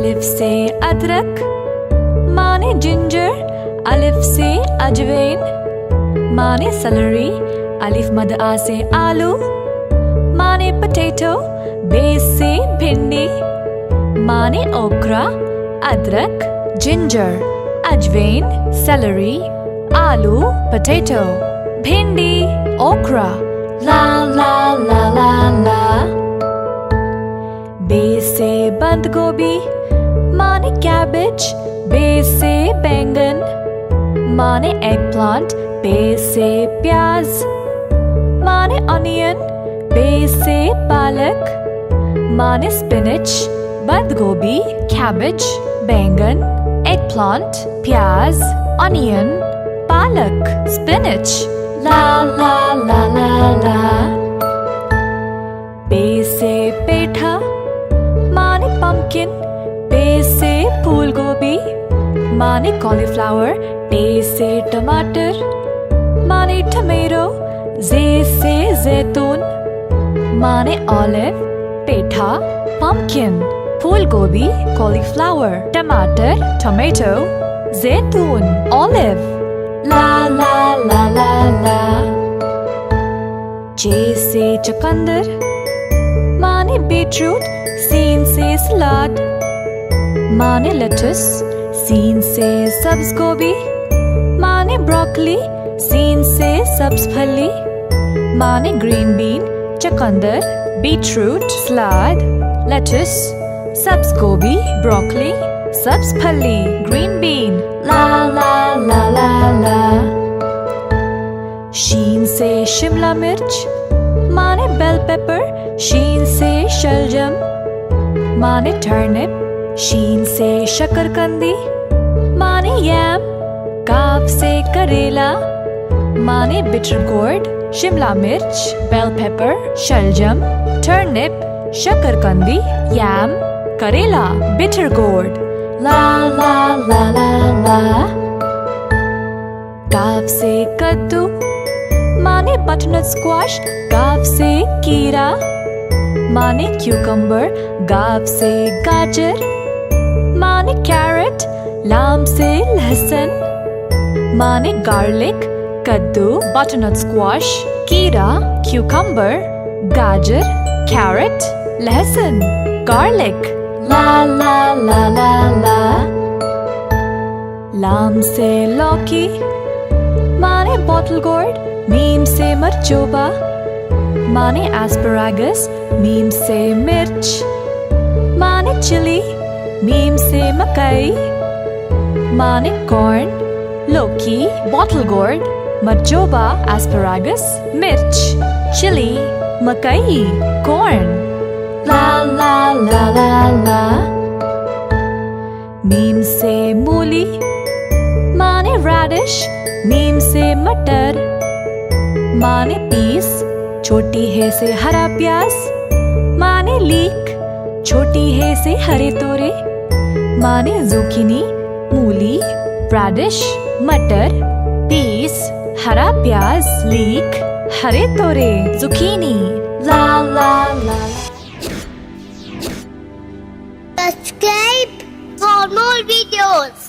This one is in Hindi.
अलिफ से अदरक, माने जिंजर, अलिफ से अजवैन, माने सेलरी, अलिफ मद आ से आलू, माने पोटैटो, बे से भिंडी, माने ओक्रा, अदरक, जिंजर, अजवैन, सेलरी, आलू, पोटैटो, भिंडी, ओक्रा, ला ला ला ला ला। बे से बंद गोभी, माने कैबेज, बे से बैंगन, माने एगप्लांट, बे से प्याज, माने ऑनियन, बे से पालक, माने स्पिनच, बंद गोभी, कैबेज, बैंगन, एगप्लांट, प्याज, ऑनियन, पालक, स्पिनच, ला ला ला ला ला। पे से पेठा, माने पंपकिन, पे से फूल गोभी, माने कॉलीफ्लावर, पे से टमाटर, माने टमेटो, जे से जैतून, माने ऑलिव, पेठा, पंपकिन, फूल गोभी, कॉलीफ्लावर, टमाटर, टमेटो, जैतून, ऑलिव, ला ला ला ला ला। जे से चुकंदर, माने बीटरूट, सीन से सलाद, माने लेटस, सीन से सब्ज गोभी, माने ब्रोकली, सीन से सब्ज फली, माने ग्रीन बीन, चुकंदर, बीटरूट, सलाद, लेटस, सब्ज गोभी, ब्रोकली, सब्ज फली, ग्रीन बीन, ला ला ला ला ला। शीन से शिमला मिर्च, माने बेल पेपर, शीन से शलजम, माने टर्निप, शीन से शकरकंदी, माने यैम, काफ से करेला, माने बिटर गोर्ड, शिमला मिर्च, बेल पेपर, शलजम, टर्निप, शकरकंदी, यैम, करेला, बिटर गोर्ड, ला ला ला ला ला। काफ से कद्दू, माने बटरनट स्क्वाश, गाफ से कीरा, माने क्यूकम्बर, गाफ से गाजर, माने कैरेट, लाम से लहसुन, माने गार्लिक, कद्दू, बटरनट स्क्वाश, कीरा, क्यूकम्बर, गाजर, कैरेट, लहसुन, गार्लिक, ला ला ला ला ला। लाम से लौकी, माने बॉटल गोर्ड, मीम से मरचोबा, माने एस्परागस, मीम से मिर्च, माने चिली, मीम से मकई, माने कॉर्न, लौकी, बॉटल गोर्ड, मरचोबा, एस्परागस, मिर्च, चिली, मकई, कॉर्न, ला ला ला ला ला। मीम से मूली, माने रेडिश, मीम से मटर, माने पीस, छोटी है से हरा प्याज, माने लीक, छोटी है से हरे तोरे, माने जुकीनी, मूली, रेडिश, मटर, पीस, हरा प्याज, लीक, हरे तोरे, जुकीनी, ला ला ला। Subscribe for more videos.